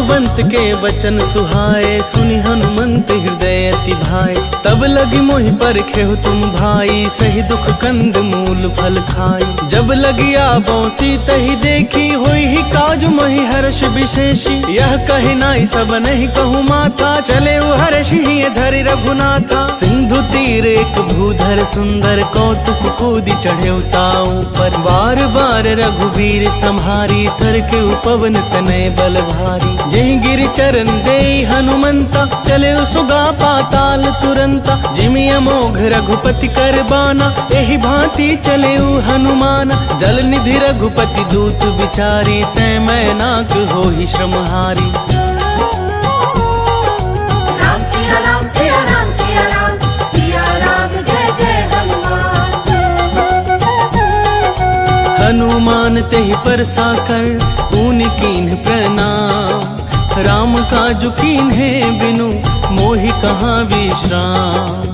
जाम्बवंत के वचन सुहाए, सुनि हनुमंत हृदय अति भाए। तब लगी मोहि पर खेहु तुम भाई, सही दुख कंद मूल फल खाई। जब लगी आबो सीत ही देखी, होई ही काज मोहि हर्ष विशेषी। यह कहि नाई सब नहीं कहूँ माथा, चले हर्ष ही धरि रघुनाथा। सिंधु तीर एक भूधर सुंदर, कौतुक कूदी चढ़े ताऊ पर। बार बार रघुवीर संहारी, थर के उपवन तनय बल भारी। जहि गिर चरण देई हनुमंता, चले सुगा पाताल तुरंता। जिमि अमोघ रघुपति कर बाना, एहि भांति चले हनुमाना। जल निधि रघुपति दूत बिचारी, तै मैं नाक होहि श्रमहारी। राम सिया राम सिया राम सिया राम, सिया राम जय जय हनुमान। हनुमान तेहि परसा कर, पुनि कीन्ह प्रणाम। राम काजु कीन्हे बिनु, मोहि कहाँ विश्राम।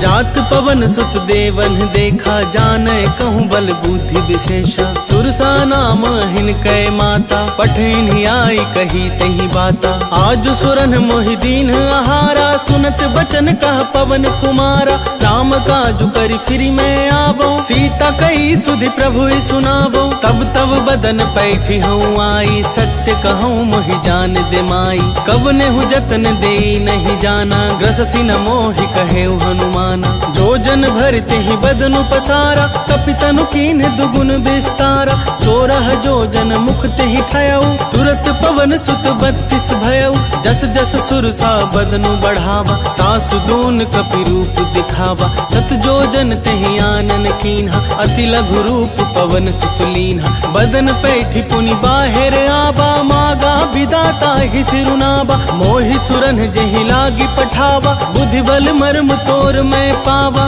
जात पवन सुत देवन देखा, जानै कहूँ बल बुद्धि विशेषा। सुरसा नाम हिनकै माता, पठिन आई कही तही बाता। आज सुरन मोहि दीन आहारा, सुनत बचन कह पवन कुमारा। राम काजु करि फिरि मैं आवो, सीता कही सुधि प्रभु सुनावो। तब तब बदन पैठी हूँ आई, सत्य कहूँ मोहि जान दे माई। कब नेहु जतन दे नहीं जाना, ग्रससि न मोहि कहेउ हनुमाना। जो जन भरते ही बदनु पसारा, कपितनु कीन्ह दुगुन विस्तारा। 16 जो जन मुखते ही ठयऊ, तुरत पवन सुत 32 भयऊ। जस जस सुरसा बदनु बढ़ावा, तासु दून कपि रूप दिखावा। सत जो जन तेहि आनन कीन्हा, अति लघु रूप पवन सुत लीन्हा। बदन पैठी पुनि बाहिर आबा, मागा विदाता ही सिरुनाबा। मोहि सुरन जहि लागी पठावा, बुद्धि बल मर्म तोर मैं पावा।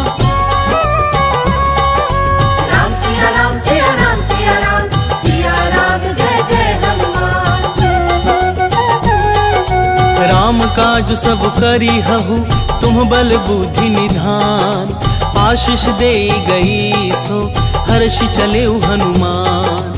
राम सिया राम सिया राम सिया राम, सिया राम जय जय हनुमान। राम काज सब करी हहु, तुम बल बुद्धि निधान। आशीष दे गई सो, हर्ष चले हनुमान।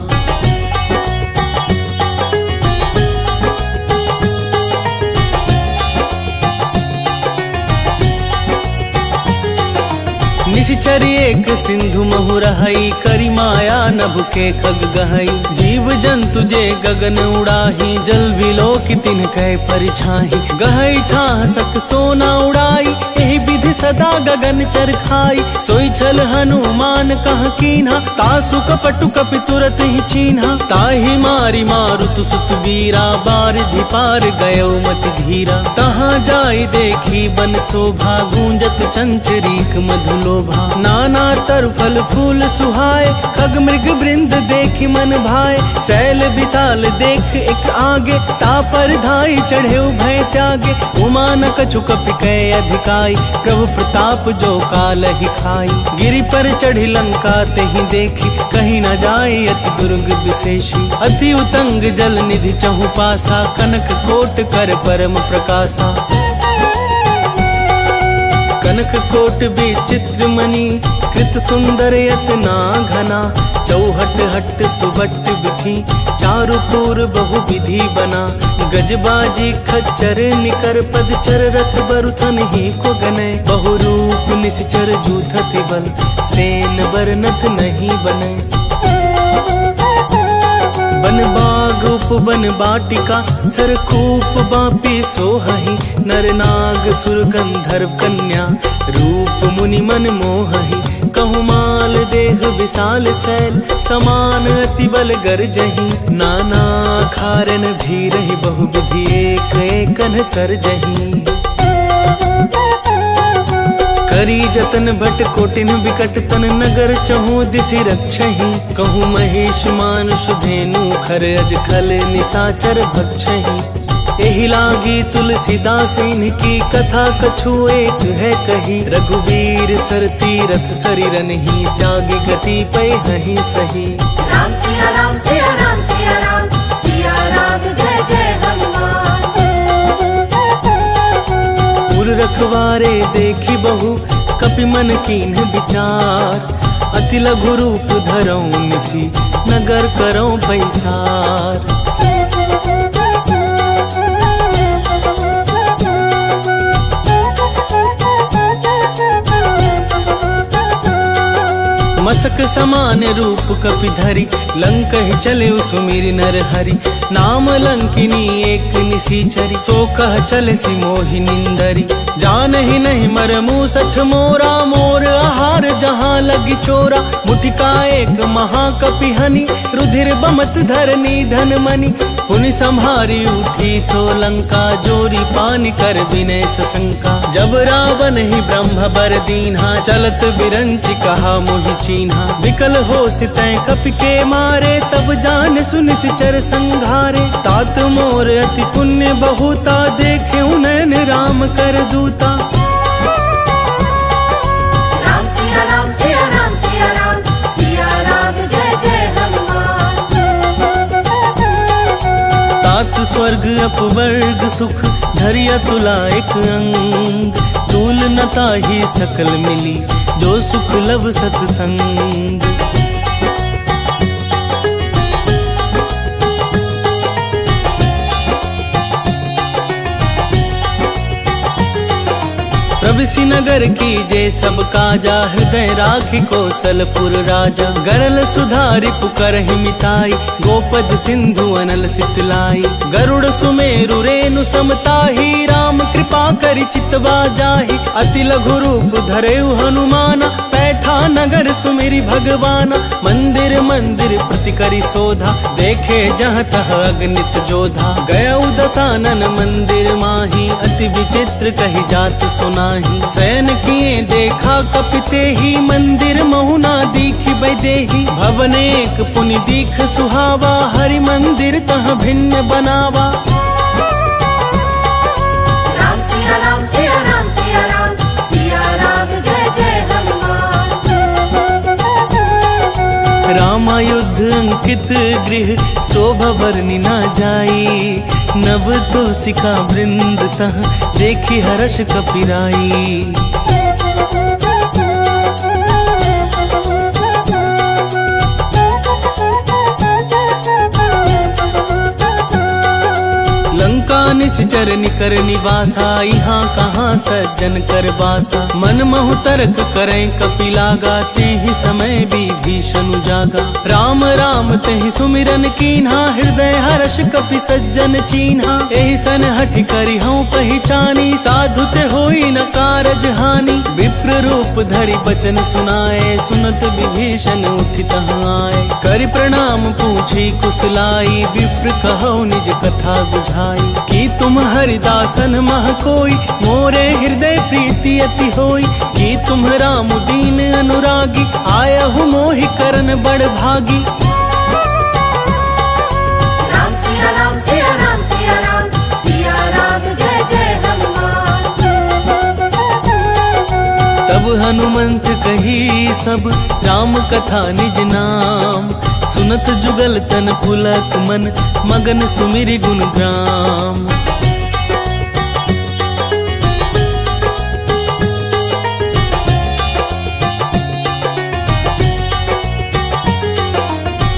निशिचर एक सिंधु महु रहई, करी माया नभ के खग गहई। जीव जंतु जे गगन उड़ाही, जल विलोक तिन कै परिछाही। गहई छाह सक सोना उड़ाई, एहि विधि सदा गगन चर खाई। सोई छल हनुमान कह कीन्हा, तासु कपटु कपि तुरत ही चीन्हा। ताहि मारी मारुत सुत वीरा, बारिधि पार गयो मति धीरा। तहाँ जाई देखी बन शोभा, गूंजत चंचरीक मधुलोभा। नाना तर फल फूल सुहाए, खग मृग वृंद देखि मन भाए। शैल विशाल देख एक आगे, तापर धाई चढ़े भय त्यागे। उमा न कछु कपि कै अधिकाई, प्रभु प्रताप जो काल ही खाई। गिरि पर चढ़ी लंका तेहि देखी, कहीं न जाए अति दुर्ग विशेषी। अति उतंग जल निधि चहु पासा, कनक कोट कर परम प्रकाशा। कनक कोट विचित्र मणि, कृत सुंदर यतना घना। चौहट हट सुबट विधि, चारु पुर बहु विधि बना। गजबाजी खच्चर निकर पदचर, रथ बरुथन ही को गने। बहु रूप निश्चर जूथति बल, सेन बरनत नहीं बने। बन बाग उपवन बाटिका, सरकूप बापी सोहहि। नर नाग सुर गंधर्व कन्या, रूप मुनि मन मोहहि। कहु माल देह विशाल शैल, समान अति बल गरजहि। नाना खारन भीरहि, बहु विधि एक एकन तरजहि। करी जतन भट कोटिन विकट तन, नगर चहु दिसि रक्षहि। कहूँ महेश मानुष धेनु, खर अज खल निशाचर भक्षहि। एहि लागी तुलसीदास इनकी, कथा कछु एक है कही। रघुवीर सर तीरथ सरिरन ही, त्यागी गति पै हहि सही। राम सिया राम सिया राम सिया राम, सिया राम जय जय हनुमान। सुर रखवारे देखी बहु कपि मन कीन विचार। अति लघु रूप धरऊं निसी नगर करऊं पैसार। मसक समान रूप कपि धरि लंक ही चले सुमिर नर हरि। नाम लंकिनी एक निसीचरी सो कह चले सी मोहि निंदरी। जान ही नहीं मर मूसठ मोरा मोर आहार जहाँ लगी चोरा। मुठिका एक महाकपि हनि रुधिर बमत धरनी धन मनि। पुनि संहारी उठी सो लंका जोरी पानी कर विनय सशंका। जब रावण ही ब्रह्म बर दीन्हा चलत बिरंचि कहा मोहि चीन्हा। विकल हो सितै कपि के मारे तब जान सुन सिचर संघारे। तात मोर अति पुण्य बहुता देखे नैन राम कर दूता। राम सिया राम सिया राम सिया राम सिया राम जय जय हनुमान। तात स्वर्ग अपवर्ग सुख धरिया तुला एक अंग। तूल नता ही सकल मिली जो सुख लब सतसंग। प्रभिसि नगर की जय सब काजा हृदय राखी कौशलपुर राजा। गरल सुधारि पुकर मिताई गोपद सिंधु अनल सितलाई। गरुड़ सुमेरु रेणु समताही राम कृपा करि चितवा जाहि। अति लघु रूप धरेउ हनुमाना बैठा नगर सुमिरि भगवाना। मंदिर मंदिर प्रति करि शोधा देखे जहाँ तह अगणित जोधा। गया दसानन मंदिर माही अति विचित्र कही जात सुनाही। सैन किए देखा कपिते ही मंदिर महुना दीखि बैदेही। भवन एक पुनि दीख सुहावा हरि मंदिर तह भिन्न बनावा। राम सिया राम सिया राम सिया राम सिया राम जय जय हनुमान। रामायुद्ध अंकित गृह शोभा बरनी न जाई। नव तुलसी का वृंद तह देखी हर्ष कपिराई। लंका निश्चर निकर निवासा यहाँ कहाँ सज्जन कर बासा। मन महु तर्क करें कपि लागा ते ही समय विभीषण जागा। राम राम ते ही सुमिरन कीन्हा हृदय हर्ष कपि सज्जन चीन्हा। एहि सन हठि करि हूँ पहचानी साधु ते होई न कारज हानि। विप्र रूप धरि बचन सुनाए सुनत विभीषण उठि तहाँ आए। करि प्रणाम पूछी कुशलाई विप्र कहो निज कथा बुझाई। कि तुम हरिदासन मह कोई मोरे हृदय प्रीति अति होई। कि तुम राम दीन अनुरागी आया हूँ मोहि करन बड़ भागी। राम सिया राम सिया राम सिया राम सिया राम जय जय हनुमान। तब हनुमंत कही सब राम कथा निज नाम। सुनत जुगल तन पुलक मन मगन सुमिरि गुण ग्राम।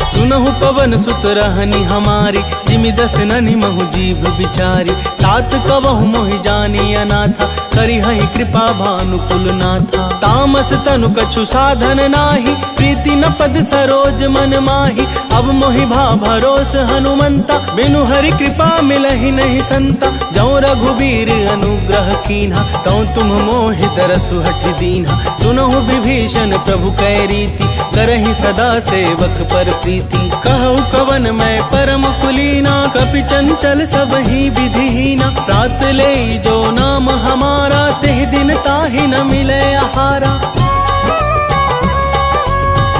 सुनहु पवन सुत रहनी हमारी जिमि दस ननि महु जीभ बिचारी। तात कवहु मोहि जानी अनाथा करि हहि कृपा भानुकुल नाथा। तामस तनु कछु साधन नाही प्रीति न पद सरोज मन माही। अब मोहि भा भरोस हनुमंता बिनु हरि कृपा मिलहि नहीं संता। जौ रघुबीर अनुग्रह कीन्हा तौ तुम मोहि दरसु हठि दीन्हा। सुनहु विभीषण प्रभु कै रीति करहि सदा सेवक पर प्रीति। कहु कवन मैं परम कुलीना कपि चंचल सब ही विधिहीना। प्रात ले जो नाम हमारा तेह दिन ताहि न मिले आहारा।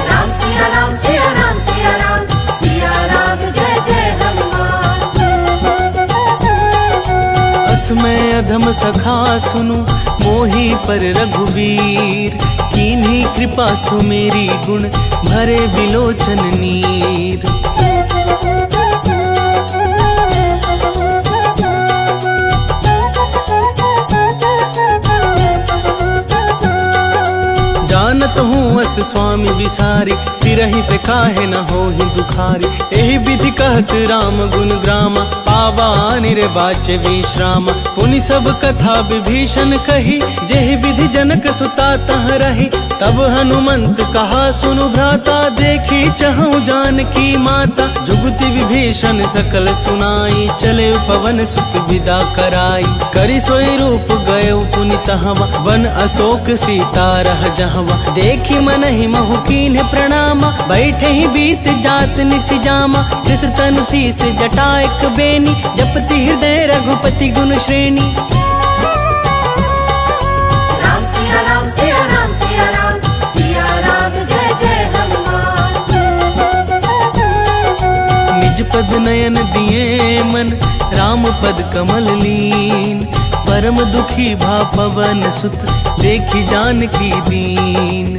राम सिया राम सिया राम सिया राम सिया राम जय जय हनुमान। असमय अधम सखा सुनु मोहि पर रघुवीर। कीन्ही कृपा सुमेरी गुण भरे बिलोचन नीर। मनस स्वामी विसारी, फिरहि ते काहे न होहि दुखारी। एहि विधि कहत राम गुण ग्रामा, पावा निर्वाच्य विश्रामा। पुनि सब कथा विभीषण कही, जेहि विधि जनक सुता तह रही। तब हनुमंत कहा सुनु भ्राता, देखी चहु जानकी माता। जुगति विभीषण सकल सुनाई, चले पवन सुत विदा कराई। करि सोई रूप गए पुनि तहवा, वन अशोक सीता रह जहवा। देखी मनहि महु कीन्ह प्रणामा, बैठे ही बीत जात निसि जामा। तिस तनु शीस जटा एक बेनी, जपति हृदय रघुपति गुण श्रेणी। राम सिया राम सिया राम सिया राम, सिया राम जय जय हनुमान। निज पद नयन दिए मन, राम पद कमल लीन। परम दुखी भा पवन सुत, देखी जानकी दीन।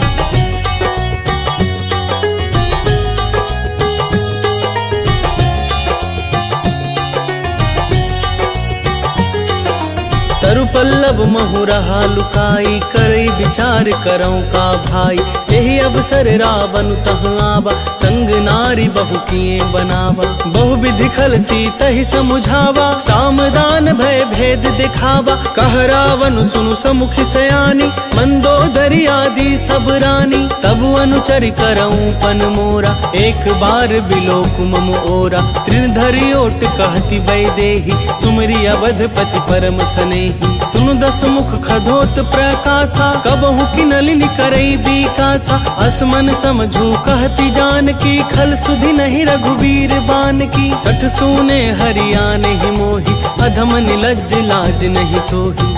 तरु पल्लव महु रहा लुकाई, करई विचार करऊं का भाई। यही अवसर रावण तह आवा, संग नारी बहु किए बनावा। बहु विधि खल सीत ही समुझावा, सामदान भय भेद दिखावा। कह रावण सुनु समुखि सयानी, मंदोदरी आदि सब रानी। तब अनुचर करऊं पन मोरा, एक बार बिलोक मम ओरा। तृण धरि ओट कहती वैदेही, सुमरि अवधपति परम स्नेही। सुनु दस मुख खधोत प्रकाशा, कबहु की नलिनी करई बिकासा। असमन समझू कहती जानकी, खल सुधि नहीं रघुबीर बान की। सठ सूने हरिया नहीं मोही, अधम निलज्ज लाज नहीं तोही।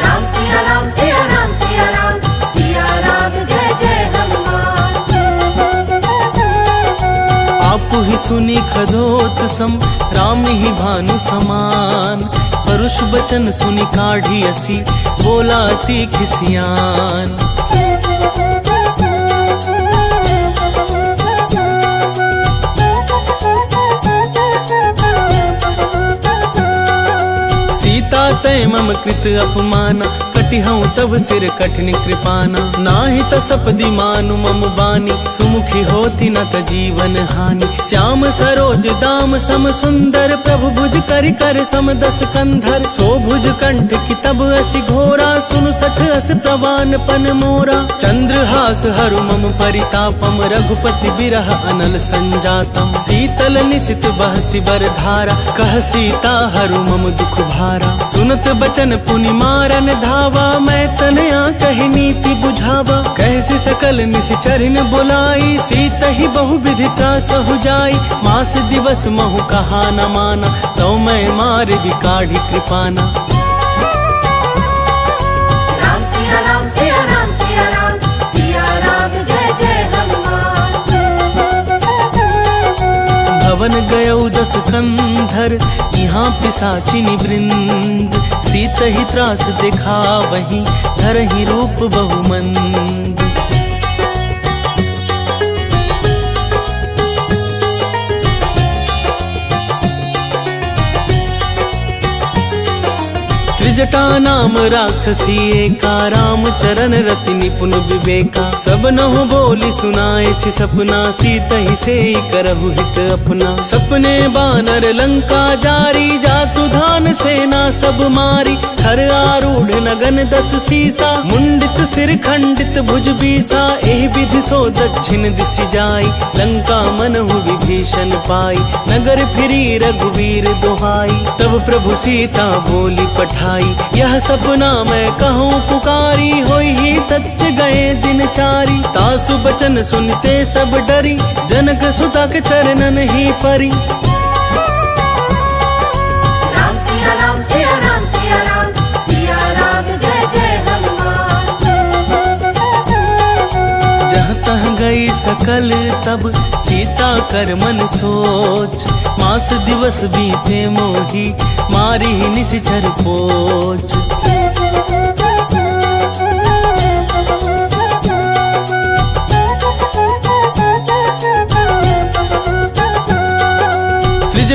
राम सिया राम सिया राम सिया राम, सिया राम जय जय हनुमान। आपु ही सुनी खधोत सम, राम ही भानु समान। परुष बचन सुनि काढ़ी असी, बोला अति खिसियान। सीता तय मम कृत अपमाना, कटिहऊँ तब सिर कठिन कृपाना। नाहि तसपदि मानु मम बानी, सुमुखी होती न त जीवन हानि। श्याम सरोज दाम सम सुंदर, प्रभु भुज करि कर सम दस कंधर। सो भुज कंठ की तब असी घोरा, सुनु सठ अस प्रवान पन मोरा। चंद्रहास हरु मम परितापम, रघुपति बिरह अनल संजातम। शीतल निशित बहसि बर धारा, कह सीता हरु मम दुख भारा। सुनत बचन पुनि मारन धावा, मैं तनया कही नीति बुझावा। कैसी सकल निश्चर न बुलाई, सीत ही बहु विधि त्रास हो जाई। मास दिवस महु कहा न माना, तो मैं मार भी काढ़ी कृपाना। राम सिया राम सिया राम सिया राम, सिया राम जय जय हनुमान। भवन गयौ दस कंधर, यहाँ पिसाचिनी वृंद। सीत ही त्रास दिखा वही, धरहि रूप बहुमंद। त्रिजटा नाम राक्षसी एका, राम चरण रति निपुण विवेका। सब नहु बोली सुनाए सि सपना, सीत ही से करहु हित अपना। सपने बानर लंका जारी, जातु धान सेना सब मारी। हर आरूढ़ नगन दस सीसा, मुंडित सिर खंडित भुज बीसा। एहि विधि सो दक्षिण दिशि जाई, लंका मनहु विभीषण पाई। नगर फिरी रघुवीर दुहाई, तब प्रभु सीता बोली पठाई। यह सपना मैं कहूँ पुकारी, होई ही सत्य गए दिन चारी। तासु बचन सुनते सब डरी, जनक सुता के चरणन ही परी। राम सिया राम सिया राम सिया राम, सिया राम जय जय हनुमान। जहाँ तह गई सकल तब, सीता कर मन सोच। मास दिवस बीते मोही, मारी निशिचर पोच।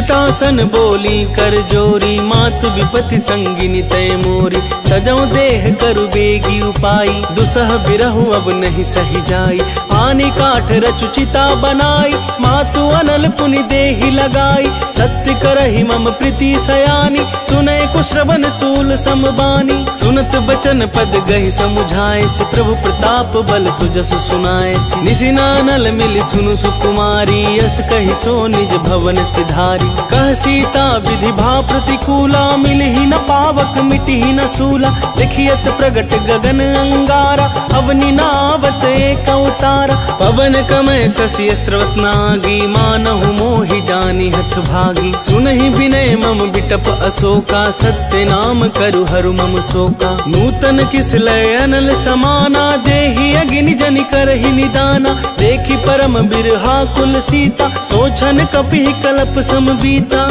जटासन बोली कर जोरी, मातु विपति संगिनी तय मोरी। तजौ देह करु बेगी उपाई, दुसह बिरहु अब नहीं सही जाई। आनी काठ रचु चिता बनाई, मातु अनल पुनि देहि लगाई। सत्य करहि मम प्रीति सयानी, सुनै कुश्रवण सूल समबानी। सुनत बचन पद गहि समुझाए, से प्रभु प्रताप बल सुजस सुनाए। निसिनानल मिलि सुनु सुकुमारी, यस कहि सो निज भवन सिधारी। कह सीता विधि भा प्रतिकूला, मिलहि न पावक मिटहि न सूला। देखियत प्रगट गगन अंगारा, अवनि नावत एक अवतारा। पवन कमय शशि अस्त्रवत नागी, मानहु मोहि जानि हथ भागी। सुनहि विनय मम बिटप अशोका, सत्य नाम करु हरु मम शोका। नूतन किस लय अनल समाना, देहि अग्नि जनि करहि निदाना। देखि परम बिरहा कुल सीता, सोचन कपिहि कलप समबीता।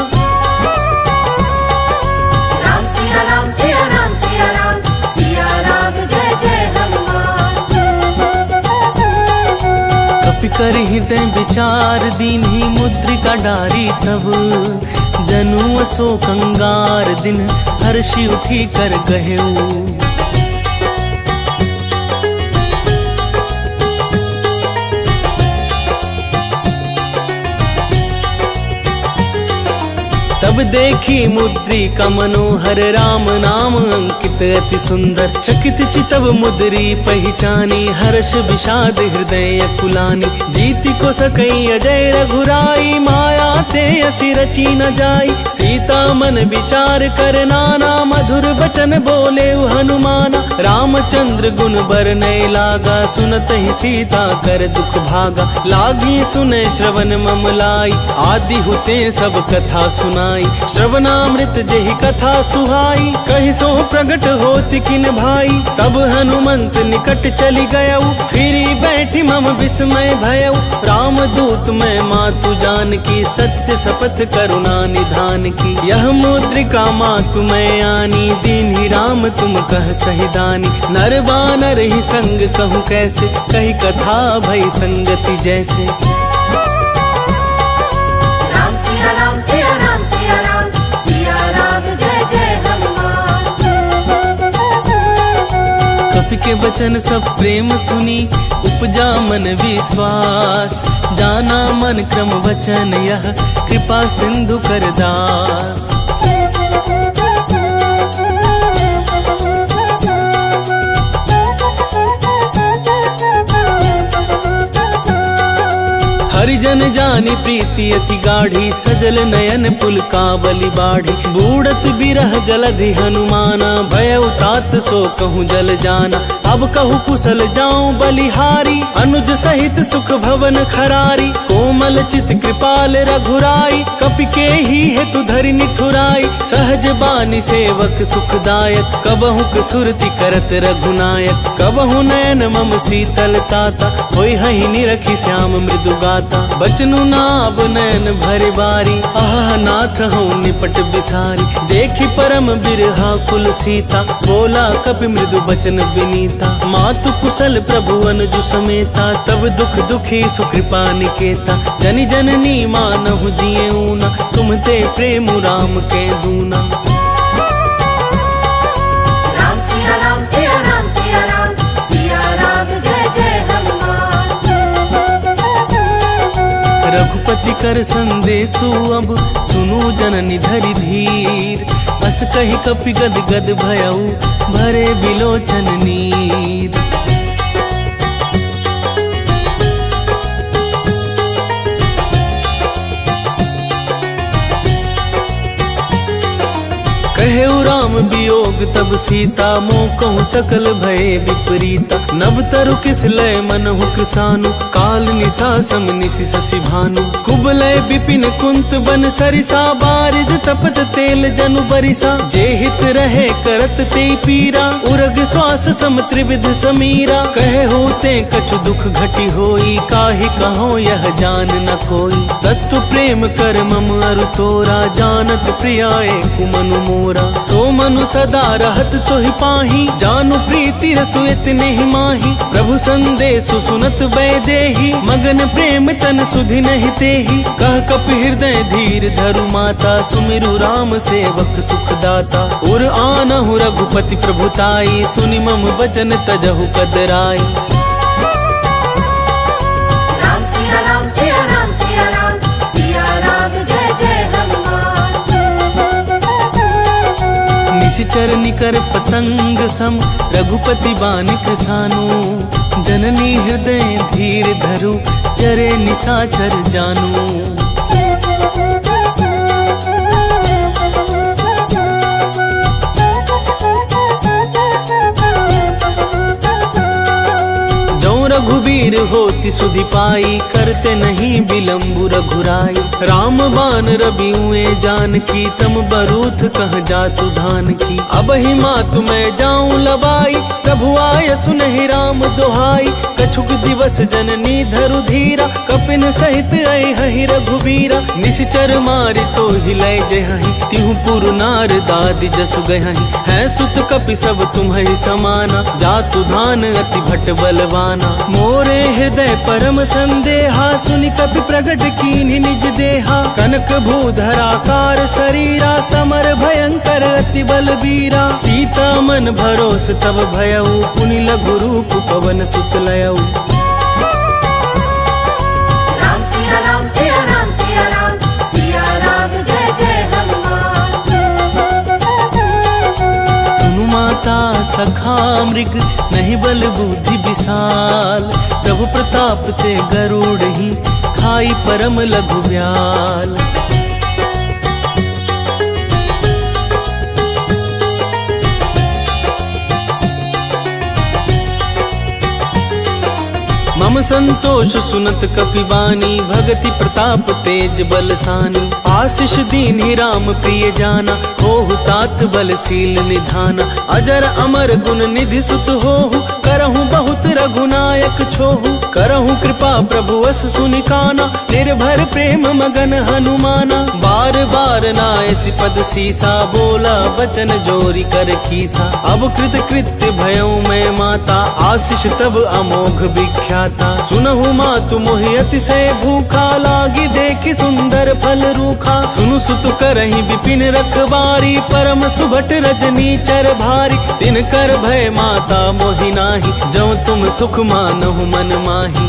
राम सिया राम सिया राम सिया राम, सिया राम जय जय हनुमान। कपि कर हृदय विचार, दीन्ही मुद्रिका डारी तब। जनु अशोक अंगार, दिन हर्षि उठी कर गहेऊ। तब देखी मुद्रिका मनोहर, राम नाम अंकित अति सुंदर। चकित चितव मुद्री पहचानी, हर्ष विषाद हृदय अकुलानी। जीति को सकई अजय रघुराई, माया ते असि रची न जाई। सीता मन विचार कर नाना, मधुर बचन बोले हनुमाना। रामचंद्र गुण बरनय लागा, सुनत ही सीता कर दुख भागा। लागी सुने श्रवण मम लाई, आदि हुते सब कथा सुनाई। श्रवणामृत जेहि कथा सुहाई, कहि सो प्रगट होति किन भाई। तब हनुमंत निकट चली गयऊ, फिरी बैठी मम विस्मय भयऊ। राम दूत मैं मातु जान की, सत्य शपथ करुणा निधान की। यह मुद्रिका मातु मैं आनी, दीन्ही राम तुम कह सहिदानी। नर बानर ही संग कहूँ कैसे, कही कथा भई संगति जैसे। राम सिया राम सिया राम सिया राम, सिया राम जय जय हनुमान। कपि के वचन सब प्रेम सुनी, उपजा मन विश्वास। जाना मन क्रम वचन यह, कृपा सिंधु कर दास। हरिजन जानी प्रीति अति गाढ़ी, सजल नयन पुलकावली बाढ़ी। बूढ़त बिरह जलधि हनुमाना, भयउ तात सो कहूँ जल जाना। अब कहूँ कुशल जाऊं बलिहारी, अनुज सहित सुख भवन खरारी। कोमल चित कृपाल रघुराई, कपि के ही हेतु धरि निठुराई। सहज बानी सेवक सुखदायक, कबहुक सुरति करत रघुनायक। कबहु नयन मम शीतल ताता, होय हहि निरखि श्याम मृदु गाता। बचनु नाब नयन भरि बारी, आह नाथ हूँ निपट बिसारी। देखि परम बिरहा कुल सीता, बोला कपि मृदु बचन विनीता। मातु कुशल प्रभु अनुज समेता, तब दुख दुखी सुकृपा निकेता। जनि जननी मानहु जिए ऊना, तुम ते प्रेम राम के दूना। राम सिया राम सिया राम सिया राम, सिया राम जय जय हनुमान। रघुपति कर संदेशु अब, सुनु जननी धरि धीर। अस कहि कपि गद गद भयऊ, भरे बिलोचन नीर। कहेउ राम वियोग तब सीता, मोह कहूँ सकल भय विपरीता। नव तरु किस लय मनहु किसानु, काल निशा सम निशि शशि भानु। कुबलय विपिन कुंत बन सरिसा, बारिद तपत तेल जनु बरिसा। जे हित रहे करत ते पीरा, उरग श्वास सम त्रिविध समीरा। कहे होते कछु दुख घटी होई, काहि कहो यह जान न कोई। तत्व प्रेम कर मम अरु तोरा, जानत प्रियाए कुमनु मोरा। सो मन मानु सदा रहत तो ही पाही, जानु प्रीति रसु इतने ही माही। प्रभु संदेश सुनत बैदेही, मगन प्रेम तन सुधि नहीं तेही। कह कपि हृदय धीर धरु माता, सुमिरु राम सेवक सुखदाता। उर आनहु रघुपति प्रभुताई, सुनि मम वचन तजहु कदराई। राम सिया राम सिया राम सिया राम, सिया राम जय जय हनुमान। निशिचर निकर पतंग सम, रघुपति बानिक सानु। जननी हृदय धीर धरु, चरे निशाचर जानु। रघुबीर होति सुधि पाई, करते नहीं बिलम्बु रघुराई। राम बान रबिउए जानकी, तम बरूथ कह जातु धान की। अब ही मातु मैं जाऊं लबाई, प्रभु आय सुनहि राम दोहाई। कछुक दिवस जननी धरु धीरा, कपिन सहित अहि रघुबीरा। निशिचर मारि तो हिलय जयहि, तिहु पुर नार दादि जसु गयहि। है सुत कपि सब तुम्हि समाना, जातु धान अति भट बलवाना। मोरे हृदय परम संदेहा, सुनि कपि प्रगट कीन्हि निज देहा। कनक भूधराकार शरीरा, समर भयंकर अति बलबीरा। सीता मन भरोस तब भयउ, पुनि लघु रूप पवन सुत लयउ। राम सिया राम सिया राम सिया राम, सिया राम जय जय हनुमान। सुनु माता सखा मृग, नहीं बल बुद्धि विशाल। प्रभु प्रताप ते गरुड़ ही, खाई परम लघु ब्याल। मम संतोष सुनत कपि बानी, भगति प्रताप तेज बलसानी। आशीष दीन्हि राम प्रिय जाना, होहु तात बलशील निधाना। अजर अमर गुण निधि सुत होहु, करहु बहुत रघुनायक छोहु। करहु कृपा प्रभु अस सुनि काना, निर्भर प्रेम मगन हनुमाना। बार बार नायसि पद सीसा, बोला वचन जोरी कर कीसा। अब कृत कृत्य भयउ मैं माता, आशीष तब अमोघ विख्याता। सुनहु मातु मोहि अतिशय भूखा, लागी देखि सुंदर फल रूखा। सुनु सुत करहि विपिन रखबारी, परम सुभट रजनी चर भारी। तिन कर भय माता मोहि नाही, जौ तुम सुख मानहु मन माही।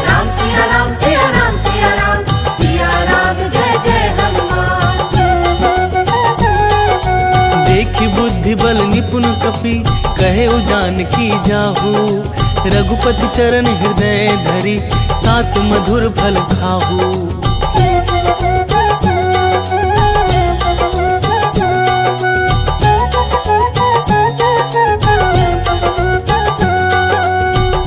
राम सिया राम सिया राम सिया राम, सिया राम जय जय हनुमान। देखि बुद्धि बल निपुण कपि, कहे जानकी जाहू। रघुपति चरण हृदय धरि, तात मधुर फल खाहू।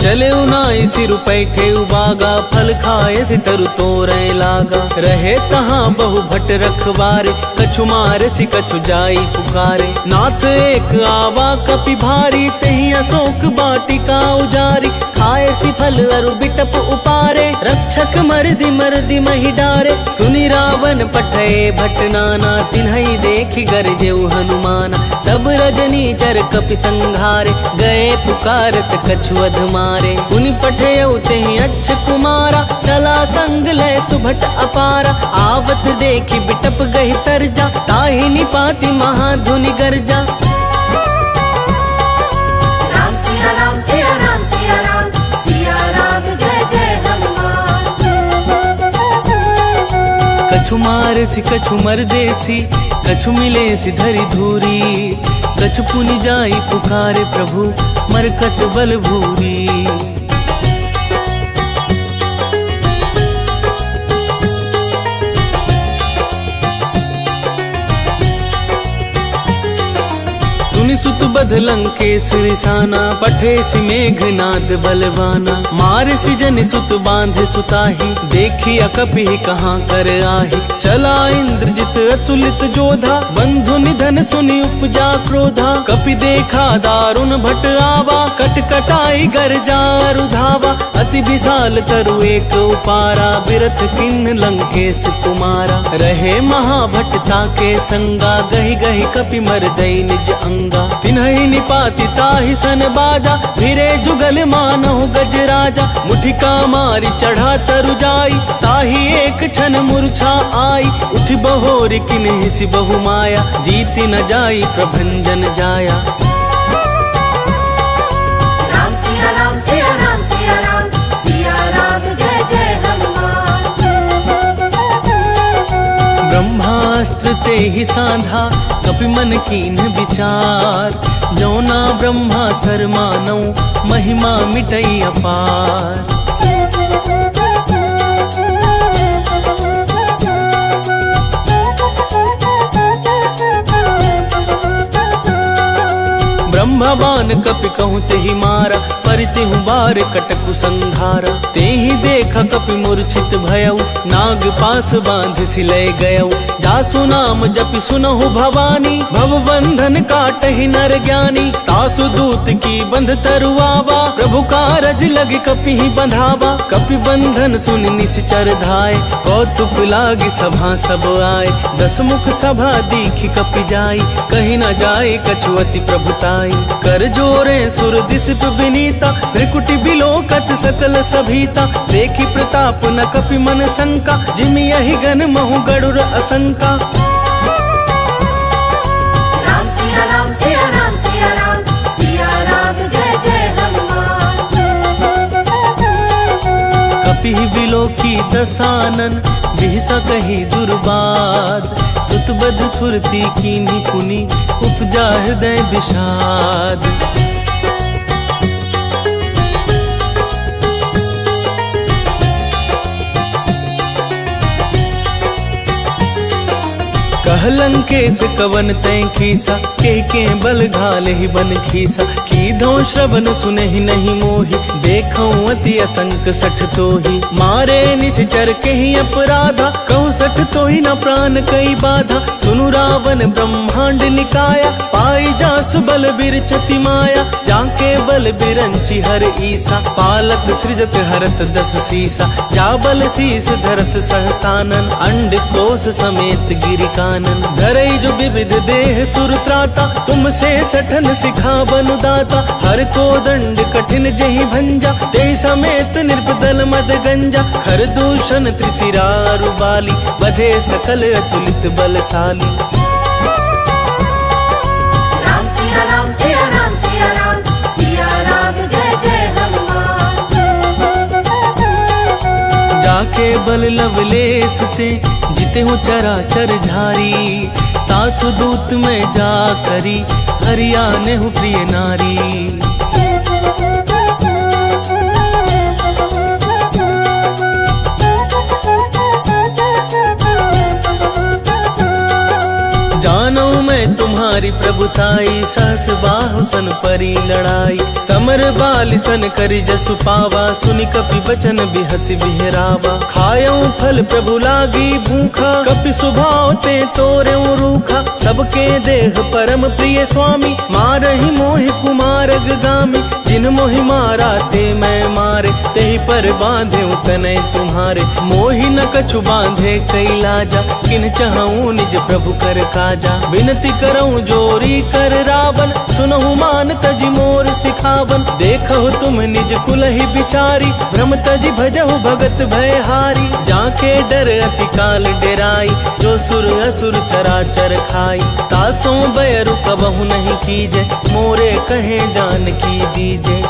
चले उनाई सिर पैठे उबागा, फल खाए सि तरु तोरय लागा। रहे तहाँ बहु भट रखवारे, कछु मारे सि कछु जाई पुकारे। नाथ एक आवा कपि भारी, तहि अशोक बाटिका उजारी। खाए सि फल अरु बिटप उपारे, रक्षक मरदि महि डारे। सुनि रावण पठय भट नाना, तिन्हइ देखि गरजेउ हनुमाना। सब रजनी चर कपि संघारे, गए पुकारत कछु अधमारे। पुनि पठयउ तेहि अच्छ कुमारा, चला संग लय सुभट अपारा। आवत देखि बिटप गहि तरजा, ताहि निपाति महाधुनि गरजा। राम सिया राम सिया राम सिया राम, सिया राम जय जय हनुमान। कछु मारे सि कछु मरदेसी, कछु मिले सि धरि धूरी। कछु पुनि जाई पुकारे प्रभु, मरकट बल भूरी। सुनि सुत बध लंकेश रिसाना, पठे सि मेघनाद बलवाना। मार सि जनि सुत बांधे सुताही, देखी अकपि कहाँ कर आही। चला इंद्रजित अतुलित जोधा, बंधु निधन सुनि उपजा क्रोधा। कपि देखा दारुण भट आवा, कट कटाई गरजा रुधावा। अति अति विशाल तरु एक उपारा, बिरथ किन्न लंकेश कुमारा। रहे महाभट्टा के संगा, गही गही कपि मर दई निज अंगा। तिन्हि निपाति ताहि सन बाजा, फिरे जुगल मानहु गज राजा। मुठिका मारी चढ़ा तरु जाई, ताहि एक क्षण मूर्छा आई। उठ बहोर किन्हि सि बहु माया, जीति न जाई प्रभंजन जाया। राम सिया राम सिया राम सिया राम, सिया राम जय जय हनुमान। ब्रह्मास्त्र ते ही साधा, कपि मन कीन विचार। जौना ब्रह्मा सर मानौ, महिमा मिटई अपार। ब्रह्मवान कपि कहूँ तेहि मारा, परितेहु बार कटकु संघारा। तेहि देखा कपि मूर्छित भयउ, नाग पास बांध सिलय गयउ। जासु नाम जपि सुनहु भवानी, भव बंधन काटहि नर ज्ञानी। तासु दूत की बंध तरुआवा, प्रभु कारज लगे कपि ही बंधावा। कपि बंधन सुनि निश्चर धाय, कौतुक लागी सभा सब आए। दस मुख सभा दीखि कपि जाई, कहीं न जाए कछुअति प्रभुताई। कर जोरे सुर दिसिप विनीता, भ्रिकुटि बिलोकत सकल सभीता। देखी प्रताप न कपि मन शंका, जिमि यही गन महु गरुड़ असंका। राम सिया राम सिया राम सिया राम, सिया राम जय जय हनुमान। कपि बिलोकी दसानन, बिहसा कही दुर्बाद। सुतबद सुरती कीन्ही पुनि, उपजा हृदय विषाद। कह लंकेश कवन तै खीसा, के बल घाले ही बन खीसा। कीधो श्रवण सुनहि नहीं मोहि, देखौ अति असंक सठ तोहि। मारे निश्चर के ही अपराधा, कहु सठ तोहि न प्राण कई बाधा। सुनु रावण ब्रह्मांड निकाया, पाई जासु बल बिरचति माया। जाके बल बिरंचि हर ईसा, पालत सृजत हरत दस सीसा। जा बल शीस धरत सहसानन, अंड कोश समेत गिरिकानन। धरई जो विविध देह सुर त्राता, तुमसे सठन सिखा बनु दाता। हर को दंड कठिन जहि भंजा, ते समेत निर्बदल मद गंजा। खर दूषण त्रिशिरारु बाली, बधे सकल अतुलित बलशाली। राम सिया राम सिया राम सिया राम, सिया राम जय जय हनुमान। जाके बल लवलेस ते, जिते हूँ चराचर झारी। तासु दूत में जा करी, हरियाने हूँ प्रिय नारी। जानो मैं तुम्हारी प्रभुताई, सहस बाहु सन परी लड़ाई। समर बाल सन करि जसु पावा, सुनि कपि बचन बिहसि बिहरावा। खायऊ फल प्रभु लागी भूखा, कपि सुभाव ते तोरेऊ रूखा। सबके देह परम प्रिय स्वामी, मारहि मोहि कुमारग गामी। जिन मोहि मारा ते मैं मारे, तेहि पर बांधे तनय तुम्हारे। मोहि न कछु बांधे कई लाजा, किन चहऊँ निज प्रभु कर काजा। विनती करऊँ जोरी कर रावण, सुनहु मान तजि मोर सिखावन। देखहु तुम निज कुलहि बिचारी, भ्रम तजि भजहु भगत भयहारी। जाके डर अति काल डेराई, जो सुर असुर चराचर खाई। तासों बैरु कबहु नहीं कीजे, मोरे कहे जान की दीजे।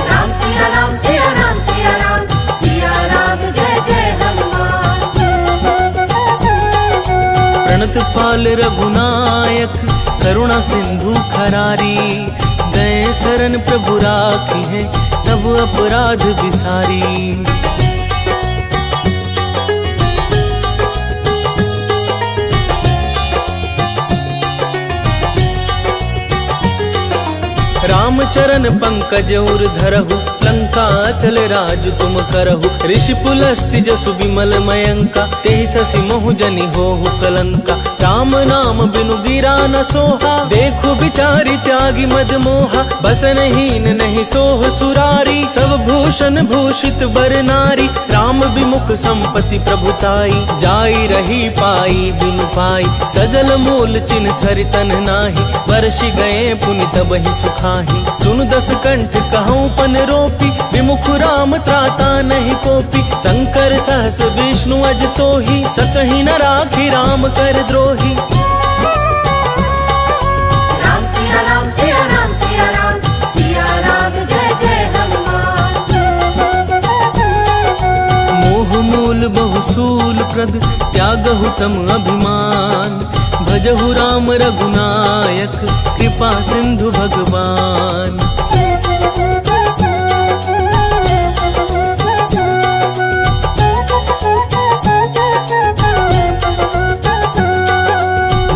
राम सिया राम सिया राम सिया राम, सिया राम जय जय हनुमान। प्रणत पाल रघुनायक, करुणा सिंधु खरारी। गए शरण प्रभु राखी है, तब अपराध विसारी। राम चरण पंकज उर धरहु, लंका चल राज तुम करहु। ऋषि पुलस्त्य जसु विमल मयंका, तेहि ससि मोहु जनि होहु कलंका। राम नाम बिनु गिरा न सोहा, देखु बिचारी त्यागी मद मोहा। बसनहीन नहीं सोह सुरारी, सब भूषण भूषित बर नारी। राम विमुख संपत्ति प्रभुताई, जाई रही पाई बिनु पाई। सजल मूल चिन सरितन नाही, वर्षि गए पुनि तबहि सुखाही। सुन दस कंठ कहूँ पन रोपी, विमुख राम त्राता नहीं कोपी। शंकर सहस विष्णु अज तोहि, सकहि न राखी राम कर द्रोही। राम सिया राम सिया राम सिया राम, सिया राम जय जय हनुमान। मोह मूल बहुसूल प्रद, त्यागहु तम अभिमान। भजहु राम रघुनायक, कृपा सिंधु भगवान।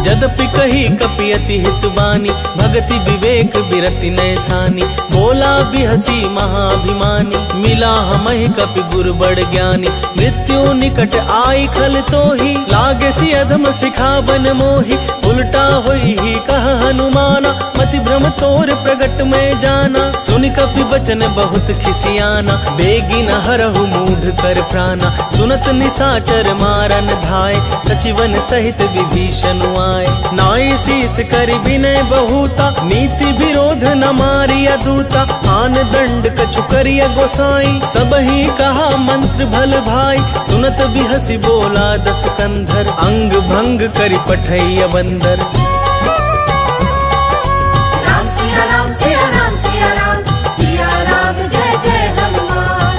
यद्यपि कही कपि अति हित बानी, भगति विवेक बिरति नैसानी। बोला बिहसी महाभिमानी, मिला हमहि कपि गुर बड़ ज्ञानी। मृत्यु निकट आई खल तोहि, लागे सि अधम सिखावन मोहि। उल्टा होई ही कह हनुमाना, मति भ्रम तोर प्रगट में जाना। सुनि कपि बचन बहुत खिसियाना, बेगी न हरहु मूढ़ कर प्राणा। सुनत निसाचर मारन धाय, सचिवन सहित विभीषण आए। नाई शीस कर विनय बहुता, नीति विरोध न मारिया दूता। आन दंड कछु करिया गोसाई, सबहि कहा मंत्र भल भाई। सुनत बिहसी बोला दस कंधर, अंग भंग करि पठैया बंदर। राम सिया राम सिया राम सिया राम, सिया राम जय जय हनुमान।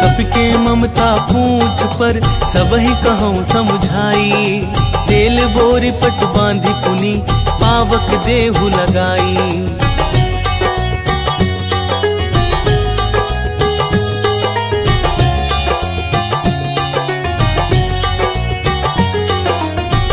कपि के ममता पूछ पर, सबहि कहूँ समुझाई। तेल बोरी पट बांधी पुनि, पावक देहु लगाई।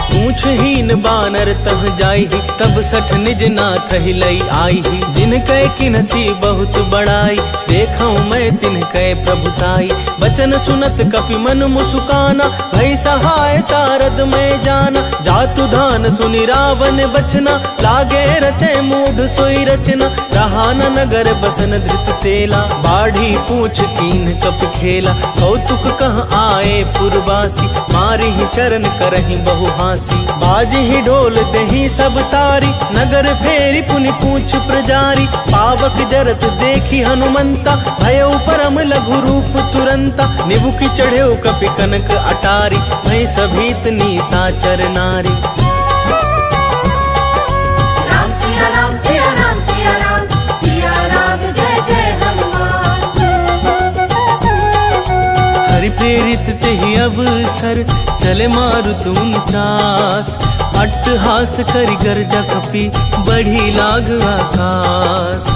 पूछहीन बानर तह जाई, तब सठ निज नाथ हिलई आई। जिन कै किनसी बहुत बड़ाई, देखऊं मैं तिन कै प्रभुताई। बचन सुनत कपि मन मुसुकाना, भई सहाय सारद में जाना। जातु धान सुनि रावण बचना, लागे रचे मूढ़ सोई रचना। रहा न नगर बसन धृत तेला, बाढ़ी पूछ कीन कपि खेला। कौतुक कह आए पुरवासी, मारी ही चरण करही बहु हासी। बाज ही ढोल दही सब तारी, नगर फेरी पुनि पूछ प्रजारी। पावक जरत देखी हनुमंता, भयउ परम लघु रूप तुरंता। निबुकी चढ़ेउ कपि कनक अटारी, भई सभीत निसाचर नारी। राम सिया राम सिया राम सिया राम, सिया राम जय जय हनुमान। हरि प्रेरित तेहि अवसर, चले मारुत 49। अट्टहास करि गर्जा कपि, बढ़ी लाग आकाश।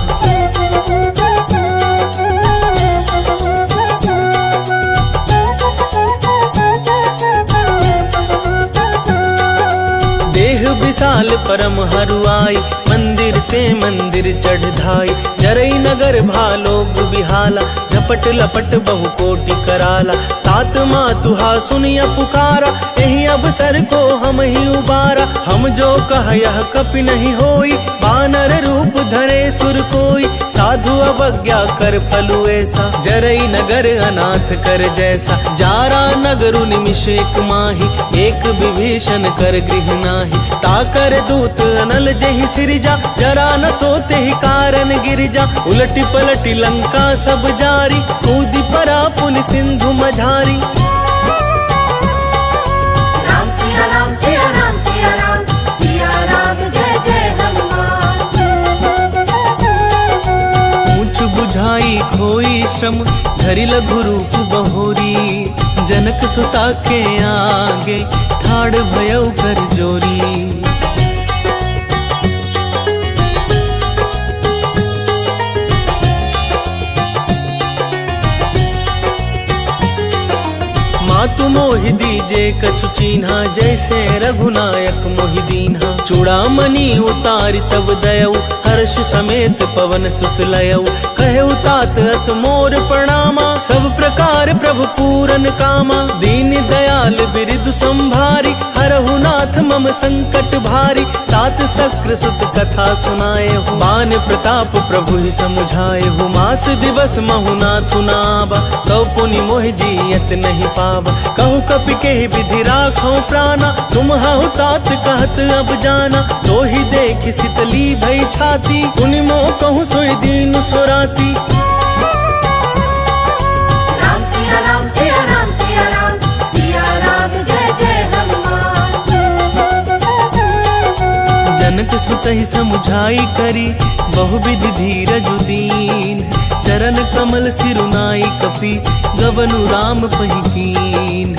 देह विशाल परम हरुआई, मंदिर ते मंदिर चढ़ धाई। जरई नगर भालोग बिहाला, झपट लपट बहु कोटि कराला। तात मातुहा सुनिया पुकारा, यही अवसर को हम ही उबारा। हम जो कह यह कपि नहीं होई, बानर रूप धरे सुर कोई। साधु अवज्ञा कर फलु ऐसा, जरई नगर अनाथ कर जैसा। जारा नगरु निमिष एक माही, एक विभीषण कर गृह नाही। ताकर दूत अनल जहि सिरजा, जरा न सोते ही कारण गिरजा। उलटी पलटी लंका सब जारी, कूदी परा पुनि सिंधु मझारी। राम सिया राम सिया राम सिया राम, सिया राम जय जय हनुमान। ऊंच बुझाई खोई श्रम, धरि लघु रूप बहोरी। जनक सुता के आगे, ठाड़ भयउ कर जोरी। मातु मोहि दीजे कछु चीन्हा, जैसे रघुनायक मोहि दीन्हा। चूड़ामणि उतारि तब दयऊ, हर्ष समेत पवन सुत लयऊ। कहऊ तात अस मोर प्रणामा, सब प्रकार प्रभु पूरन कामा। दीन दयाल बिरदु संभारी, हरहु नाथ मम संकट भारी। तात सक्र सुत कथा सुनाए हो, बान प्रताप प्रभु ही समुझाए हो। मास दिवस महु नाथु नाबा, कौ पुनि मोहि जियत नहीं पावा। कहु कपि के विधि राखो प्राणा, तुम हऊ तात कहत अब जाना। तो ही देख शीतली भई छाती, पुनि मोह कहूँ सोई दीन सोराती। राम सिया राम सिया राम सिया राम, सिया राम जय जय हनुमान। जनक सुतहि समुझाई करी, बहुविधि धीरजु दीन। चरण कमल सिरुनाई कपि, गवनु राम पहि कीन।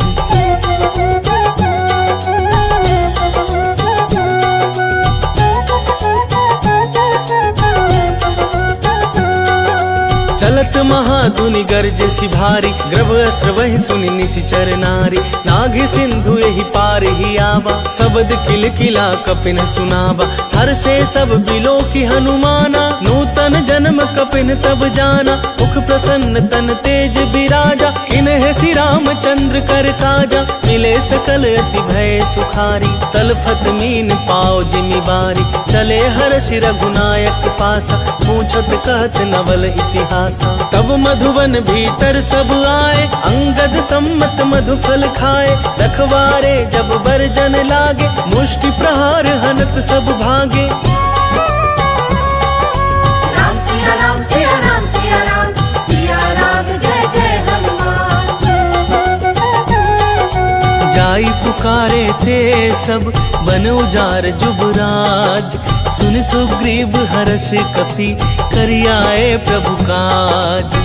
चलत महाधुनि गर्जसि भारी, ग्रभ अस्त्र वही सुनि निशिचर नारी। नाघि सिंधु यही पार ही आवा, शब्द किल किला कपिन सुनावा। हर्षे सब बिलो की हनुमाना, नूतन जन्म कपिन तब जाना। मुख प्रसन्न तन तेज बिराजा, किन्ह श्री रामचंद्र कर काजा। मिले सकल अति भय सुखारी, तलफत मीन पाओ जिमि बारी। चले हर्ष रघुनायक पासा, पूछत कहत नवल इतिहासा। तब मधुवन भीतर सब आए, अंगद सम्मत मधु फल खाए। रखवारे जब बरजन लागे, मुष्टि प्रहार हनत सब भागे। राम सिया राम सिया राम सिया राम, सिया राम जय जय हनुमान। जाई पुकारे ते सब, बन उजार जुबराज। सुन सुग्रीव हर्ष कपि, करियाए प्रभु काज।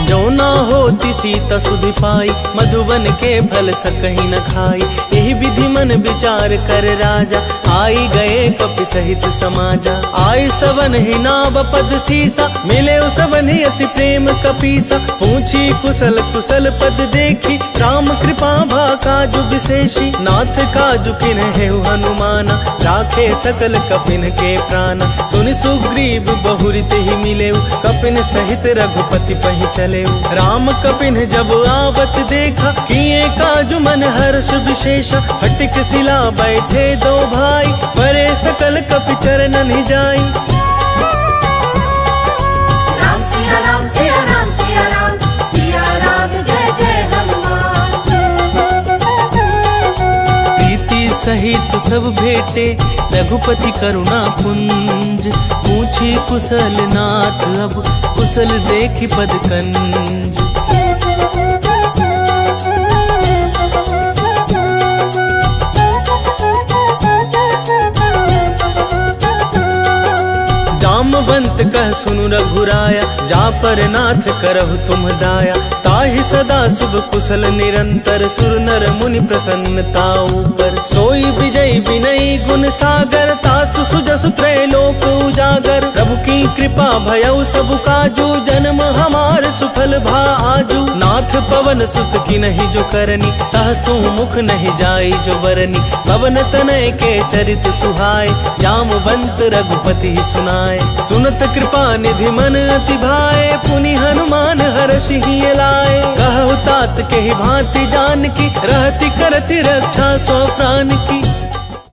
जो ना होती सीता सुधि पाई, मधुबन के फल सकहि न खाई। यही विधि मन विचार कर राजा, आई गए कपि सहित समाजा। आई सवन ही नाव पद सीसा, मिले सवन ही अति प्रेम कपीसा। पूछी कुशल कुशल पद देखी, राम कृपा भा काजु विशेषी। नाथ काजु किन्हेउ हनुमाना, राखे सकल कपिन के प्राणा। सुनि सुग्रीव बहुरित ही मिलेउ, कपिन सहित रघुपति पहि चले। राम कपिन जब आवत देखा, किए काजु मन हर्ष विशेषा। हटिक सिला बैठे दो भाई, परे सकल कपि चरणन ही जाई। राम सिया राम सिया राम सिया राम, सिया राम जय जय हनुमान। प्रीति सहित सब भेटे, रघुपति करुणा पुंज। पूछी कुशल नाथ अब, कुशल देखि पद कंज। जामवंत कह सुनु रघुराया, जा पर नाथ करहु तुम दाया। ताहि सदा शुभ कुशल निरंतर, सुर नर मुनि प्रसन्नता ऊपर। सोई विजय विनयी गुण सागर, तासु सुजसु त्रैलोक उजागर। प्रभु की कृपा भयउ सब काजू, जन्म हमार सुफल भा आजू। नाथ पवन सुत की नहीं जो करनी, सहसु मुख नहीं जाई जो बरनी। पवन तनय के चरित सुहाय, जामवंत रघुपति सुनाय। सुनत कृपा निधि मन अति भाए, पुनि हनुमान हर्षि ही लाए। कहु तात के ही भांति जान की, रहति करति रक्षा सो प्राण की।